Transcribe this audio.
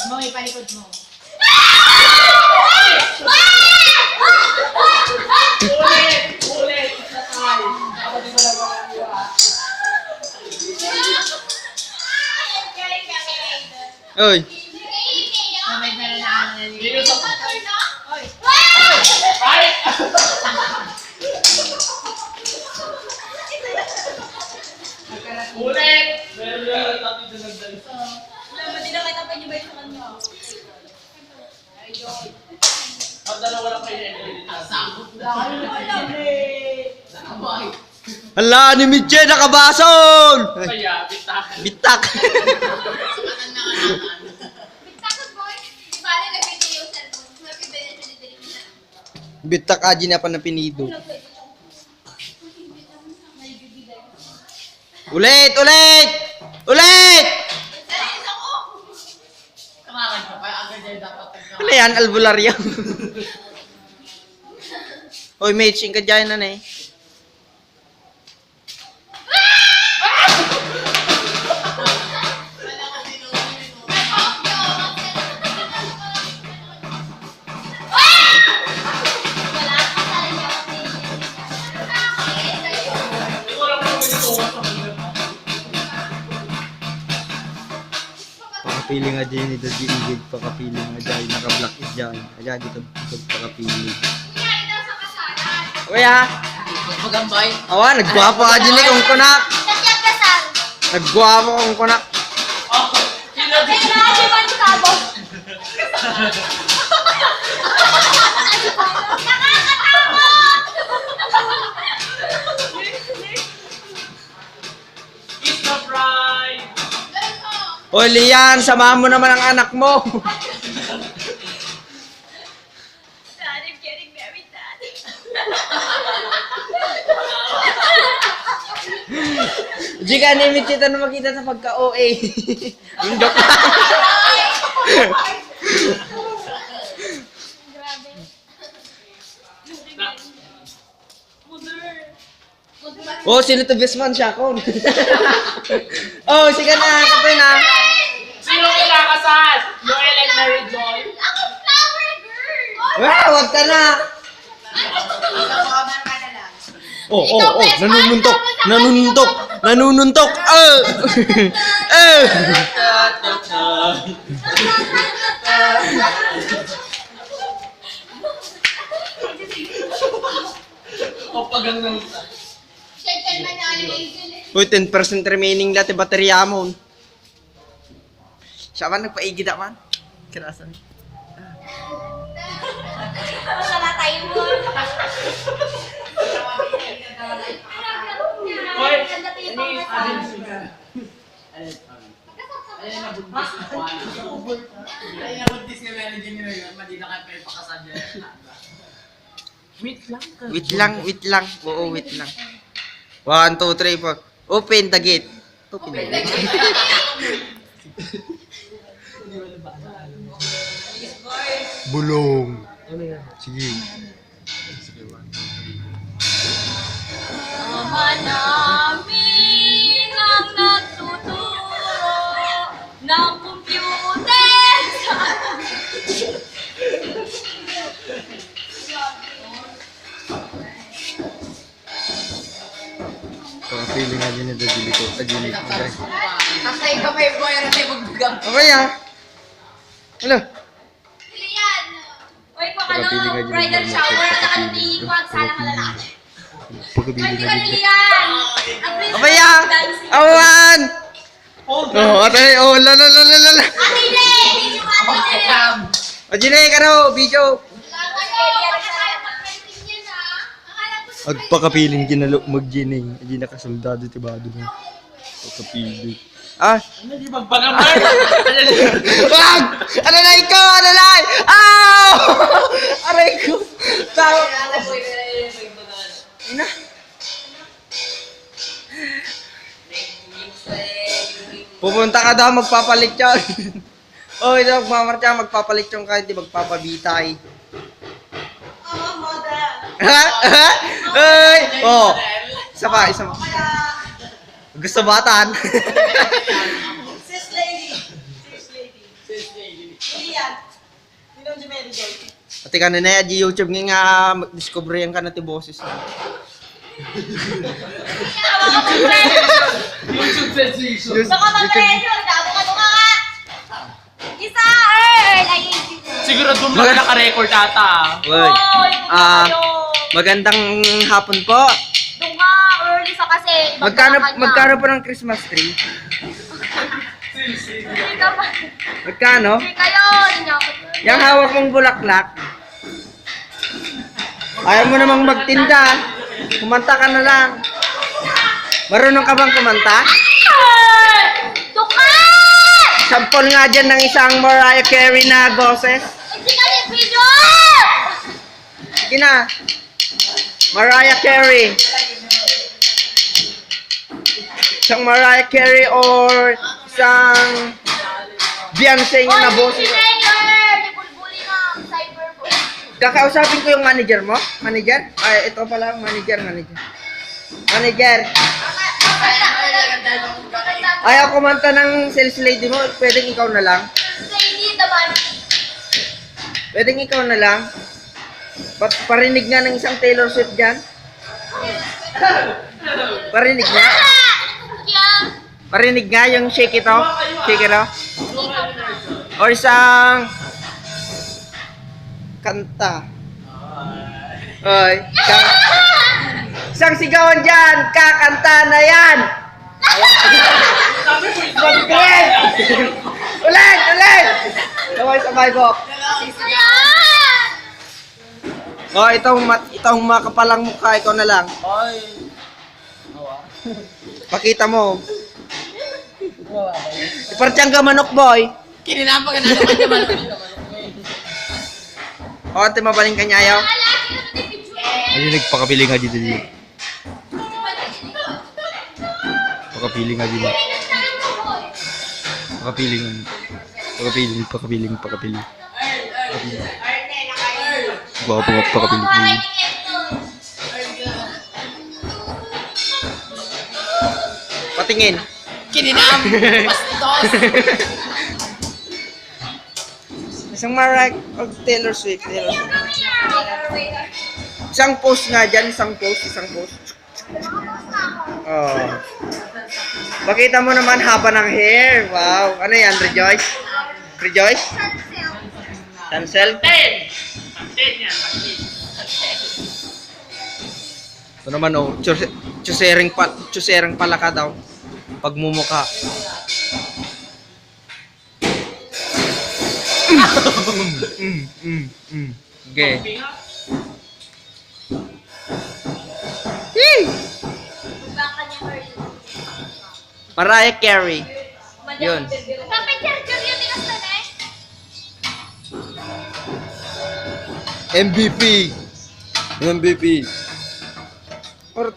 mo, ipalikod mo. Ulit! Isa tayo. Dapat di mo lang makakuha. Oy. Kamay na lang na Dito sa... Oy! Ay! Ulit! Meron natin dinagdag. Hindi na kita pa niyo ba yung sa kanya? Pagdalawa lang kayo na sakot lang. Hala, ni Mitche, nakabason! Kaya, bitak. Bitak. Bitak aja na pa na pinido. Ulit! Ulit! Ulit! Kamakan pa, agad dyan dapat Ano yan? Albularyo. Hoy, mate, sing ka dyan na eh. Pakapiling nga dyan ito di igid. Pakapiling nga dyan. Naka-block is dyan. Kaya dito pakapiling. Kuya! Magambay. Awa, nagwapo ka dyan eh kung kunak. Nagwapo kung kunak. It's the pride! O Lian, samahan mo naman ang anak mo. Di ka ni Mitchita na makita sa pagka-OA. Yung joke lang. Oh, sino to best man siya kon? Oh, sige na, kape na. Sino kinakasal? Joel and Mary Joy? Wag ka na. Oh, nanununtok. Nanununtok. Nanununtok. O pagang nang... Uy, 10% remaining lahat yung baterya mo. Siya man, nagpaigid man. Kirasan. Hoy! Ano yung adin siya? Alin na buntis na kuhan. Alin na buntis na meron dyan yun. Madi na kayo kayo pakasal dyan. Wait lang ka. Wait lang. Oo, wait lang. 1, 2, 3, 4. Open the gate. Open the gate. Bulong. Sige. Ama namin ang nagtuturo ng computer. Pakapiling nga din ito dito. Ajinit mo guys. Kasay ka may boy, ratay magbugang. Okay ah. Ano? Uy, kung ano, bridal shower, nakalimutan ko at sana ka lalaki. Pagkapiling Hindi nga ka dito. niliyan. Ang princess Okay ah. dancing. Awan! Oh, atay. Oh, la. Ate Lee! Video ka, Ate Lee! Ajinit ka no, video. Agpakapiling ginalo magjining. Aji nakasoldado tibado mo. Pagkapiling. Ah, Ano di magpangamar? wag! Alalay ko! Alalay! Ow! Aray ko! Tao! Ina! Pupunta ka daw, magpapalit yun. Oh, ito, magmamarcha, magpapalit yung kahit di magpapabitay. Ha? Ha? Ay! Oh! Isa pa. Gusto batan. Sis lady. Sis lady. Pati ka na di YouTube nga discover yan ka na ti boses. YouTube sensation. Baka mag-pressure, dabo ka ka. Isa, Earl! Ay, Siguro doon mga naka-record ata. Uy. Magandang hapon po. doon nga, Earl, isa kasi. Magkano po ng Christmas tree? Hindi ka ba? Magkano? Hindi kayo, hindi ako. Yung hawak mong bulaklak. Ayaw mo namang magtinda. Kumanta ka na lang. Marunong ka bang kumanta? Tukan! Sampol nga dyan ng isang Mariah Carey na boses. Hindi ka ni video! Sige na. Mariah Carey. Isang Mariah Carey or isang Beyonce na boses. Oy, Mayor! Di bulbuli nga, cyber po. Kakausapin ko yung manager mo. Manager? Ay, ito pala ang manager. Manager. Ayaw kumanta ng sales lady mo. Pwedeng ikaw na lang. Lady naman. Pwedeng ikaw na lang. Parinig nga ng isang Taylor Swift dyan. Parinig nga. Yeah. Parinig nga yung Shake It Off. Shake It Off. Or isang kanta. Oy. Isang sigawan dyan. Kakanta na yan. Mag-green. Ulit. Sabay ko. Isa yan! Oh, itong makapalang mukha, ikaw na lang. Ay. Pakita mo. Ipartiyang ka manok, boy. Kininampag ka na naman naman. O, ate, mabaling ka niya, ayaw. Alaki, Nagpakapili nga dito. Pakapili nga dito. Pakapili. Wow, pakapili. Patingin. Kininam. Bastos. Isang Mariah o Taylor Swift. Isang post nga dyan, isang post. Oh. Pakita mo naman haba ng hair. Wow. Ano yan, Rejoice? Cancel? 10 yan. Ito naman oh, chusering pala ka daw. Pagmumuka. Okay. Mariah Carey. Yun. Kapit charger yung tigas na MVP. Or